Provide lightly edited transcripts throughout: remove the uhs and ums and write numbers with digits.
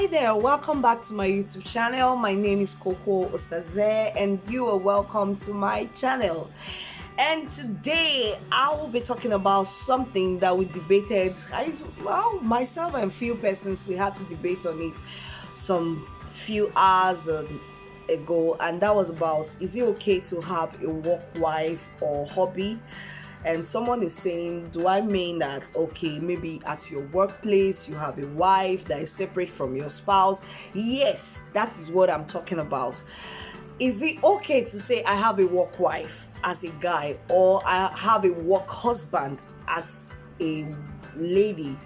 Hi there, welcome back to my YouTube channel. My name is Coco Osaze and you are welcome to my channel. And today I will be talking about something that we debated. Myself and few persons, we had to debate on it some few hours ago, and that was about, is it okay to have a work wife or hobby? And someone is saying, do I mean that, okay, maybe at your workplace you have a wife that is separate from your spouse? Yes, that is what I'm talking about. Is it okay to say I have a work wife as a guy, or I have a work husband as a lady?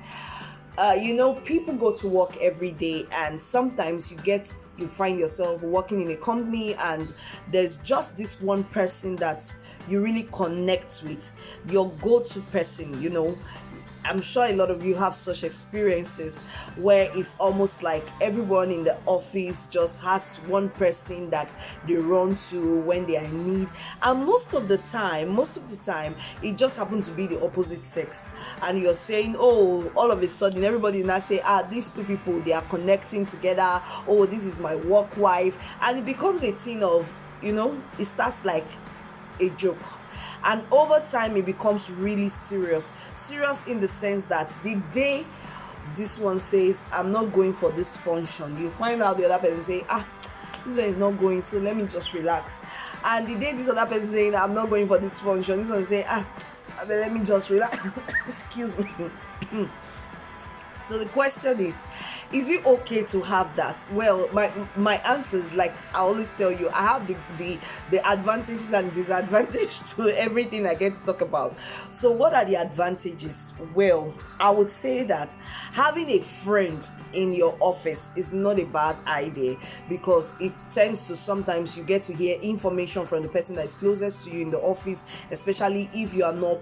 People go to work every day, and sometimes you find yourself working in a company, and there's just this one person that you really connect with, your go-to person. I'm sure a lot of you have such experiences where it's almost like everyone in the office just has one person that they run to when they are in need. And most of the time, it just happens to be the opposite sex. And you're saying, oh, all of a sudden, everybody now say, these two people, they are connecting together. Oh, this is my work wife. And it becomes a thing of, it starts like a joke, and over time it becomes really serious in the sense that the day this one says, I'm not going for this function, you find out the other person say, this one is not going, so let me just relax. And the day this other person saying, I'm not going for this function, this one say, let me just relax. Excuse me. So the question is it okay to have that? Well, my answer is, like I always tell you, I have the advantages and disadvantages to everything I get to talk about. So what are the advantages? Well, I would say that having a friend in your office is not a bad idea, because it tends to, sometimes you get to hear information from the person that is closest to you in the office, especially if you are not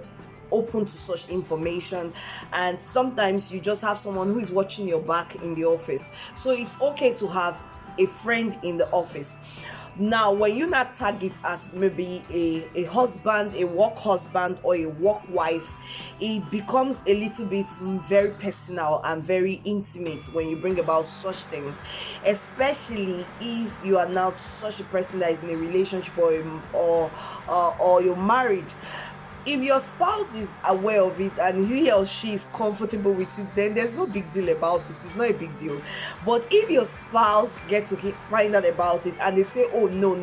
open to such information. And sometimes you just have someone who is watching your back in the office, so it's okay to have a friend in the office. Now, when you not target as maybe a husband, a work husband, or a work wife, it becomes a little bit very personal and very intimate when you bring about such things, especially if you are not such a person that is in a relationship or you're married. If your spouse is aware of it and he or she is comfortable with it, then there's no big deal about it. It's not a big deal. But if your spouse gets to find out about it and they say, oh, no,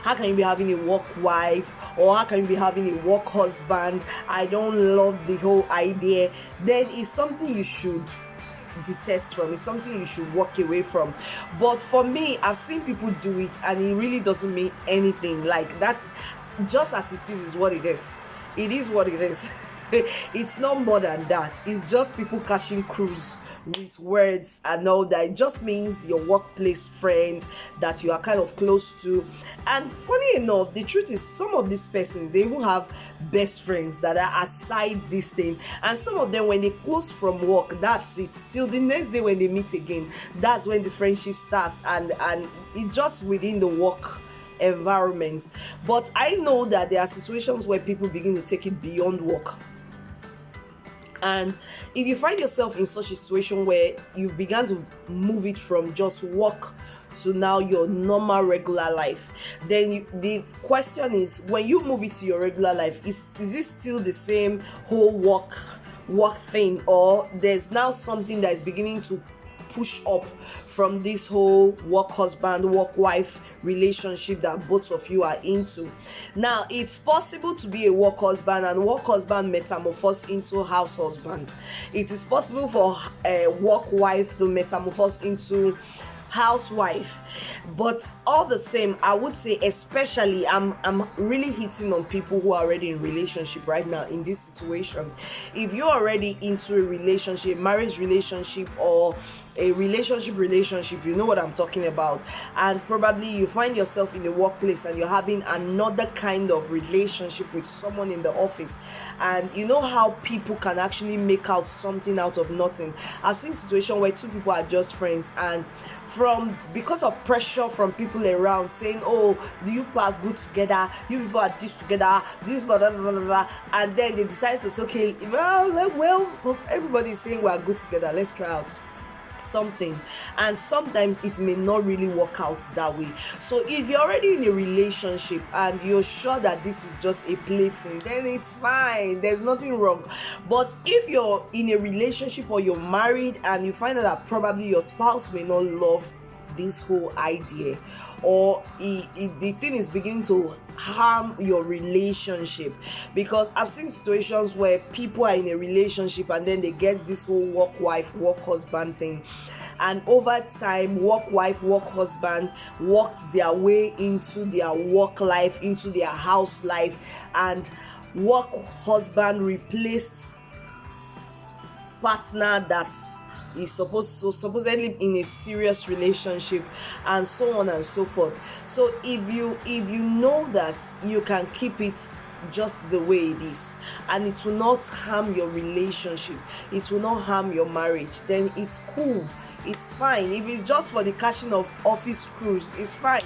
how can you be having a work wife, or how can you be having a work husband? I don't love the whole idea. Then it's something you should detest from. It's something you should walk away from. But for me, I've seen people do it and it really doesn't mean anything. Like, that's just as it is what it is. It is what it is. It's not more than that. It's just people catching cruise with words and all that. It just means your workplace friend that you are kind of close to. And funny enough, the truth is, some of these persons, they even have best friends that are aside this thing. And some of them, when they close from work, that's it. Till the next day when they meet again, that's when the friendship starts. And it's just within the work environment. But I know that there are situations where people begin to take it beyond work. And if you find yourself in such a situation where you've begun to move it from just work to now your normal regular life, then the question is, when you move it to your regular life, is this still the same whole work thing, or there's now something that is beginning to push up from this whole work husband, work wife relationship that both of you are into? Now, it's possible to be a work husband and work husband metamorphose into house husband. It is possible for a work wife to metamorphose into housewife. But all the same, I would say, especially, I'm really hitting on people who are already in relationship right now in this situation. If you're already into a relationship, marriage relationship, or a relationship, you know what I'm talking about. And probably you find yourself in the workplace and you're having another kind of relationship with someone in the office, and you know how people can actually make out something out of nothing. I've seen situations where two people are just friends, and because of pressure from people around saying, oh, you people are good together, you people are this together, this blah blah blah blah, blah, and then they decide to say, okay, well, everybody's saying we are good together, let's try out. something, and sometimes it may not really work out that way. So if you're already in a relationship and you're sure that this is just a plaything, then it's fine, there's nothing wrong. But if you're in a relationship or you're married and you find out that probably your spouse may not love this whole idea, or the thing is beginning to harm your relationship, because I've seen situations where people are in a relationship and then they get this whole work wife, work husband thing, and over time work wife, work husband worked their way into their work life, into their house life, and work husband replaced partner that's is supposedly in a serious relationship, and so on and so forth. So if you know that you can keep it just the way it is and it will not harm your relationship, it will not harm your marriage, then it's cool, it's fine. If it's just for the cashing of office crews, it's fine.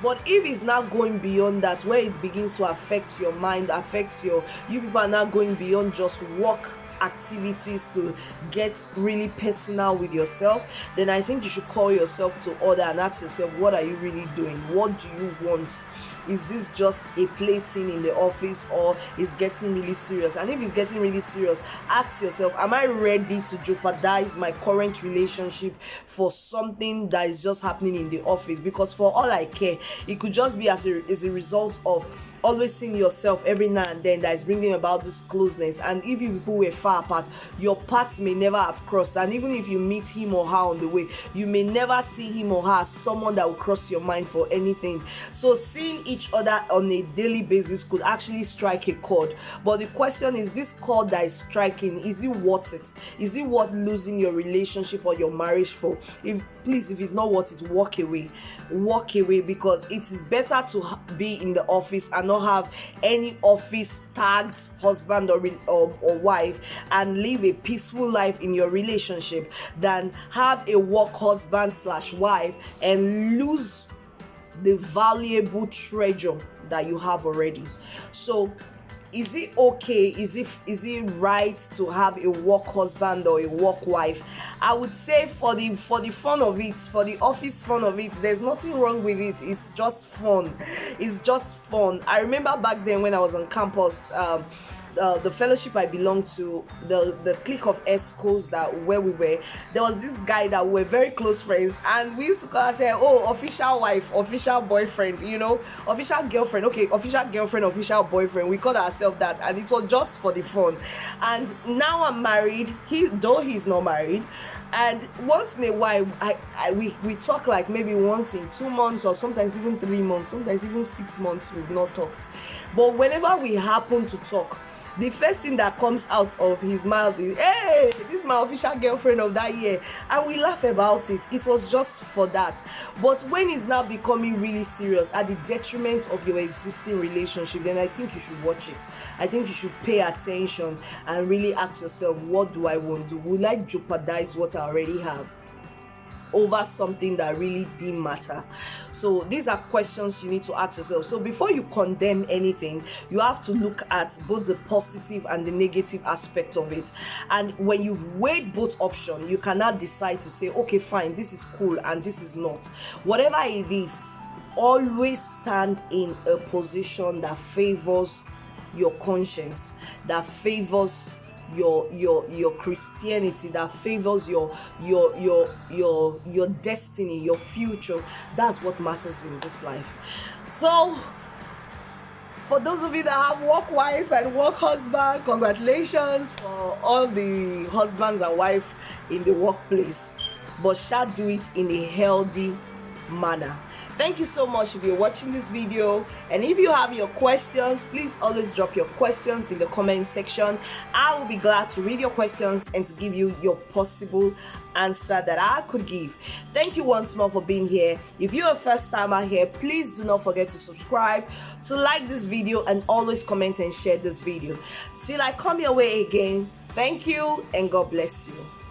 But if it's now going beyond that, where it begins to affect your mind, affects you people are now going beyond just work activities to get really personal with yourself, then I think you should call yourself to order and ask yourself, what are you really doing? What do you want? Is this just a plaything in the office, or is getting really serious? And if it's getting really serious, ask yourself, am I ready to jeopardize my current relationship for something that is just happening in the office? Because for all I care, it could just be as a result of always seeing yourself every now and then that is bringing about this closeness. And if you people were far apart, your paths may never have crossed, and even if you meet him or her on the way, you may never see him or her as someone that will cross your mind for anything. So seeing each other on a daily basis could actually strike a chord. But the question is, this chord that is striking, is it worth it? Is it worth losing your relationship or your marriage for? If it's not worth it, walk away, because it is better to be in the office and not have any office tagged husband or wife and live a peaceful life in your relationship than have a work husband / wife and lose the valuable treasure that you have already. So is it okay? Is it right to have a work husband or a work wife? I would say for the fun of it, for the office fun of it, there's nothing wrong with it. It's just fun. It's just fun. I remember back then when I was on campus, the fellowship I belonged to, the clique of ESCOs that where we were, there was this guy that we were very close friends, and we used to call ourselves, official wife, official boyfriend, official girlfriend, official girlfriend, official boyfriend. We called ourselves that, and it was just for the fun. And now I'm married, though he's not married, and once in a while we talk, like maybe once in 2 months, or sometimes even 3 months, sometimes even 6 months we've not talked. But whenever we happen to talk, the first thing that comes out of his mouth is, hey, this is my official girlfriend of that year, and we laugh about it. It was just for that. But when it's now becoming really serious at the detriment of your existing relationship, then I think you should watch it. I think you should pay attention and really ask yourself, what do I want to do? Will I jeopardize what I already have over something that really didn't matter? So these are questions you need to ask yourself. So before you condemn anything, you have to look at both the positive and the negative aspect of it. And when you've weighed both options, you cannot decide to say, okay, fine, this is cool and this is not. Whatever it is, always stand in a position that favors your conscience, that favors your Christianity, that favors your destiny, your future. That's what matters in this life. So for those of you that have work wife and work husband, congratulations for all the husbands and wives in the workplace, but shall do it in a healthy manner. Thank you so much if you're watching this video, and if you have your questions, please always drop your questions in the comment section. I will be glad to read your questions and to give you your possible answer that I could give. Thank you once more for being here. If you're a first timer here, please do not forget to subscribe, to like this video, and always comment and share this video. Till I come your way again, thank you and God bless you.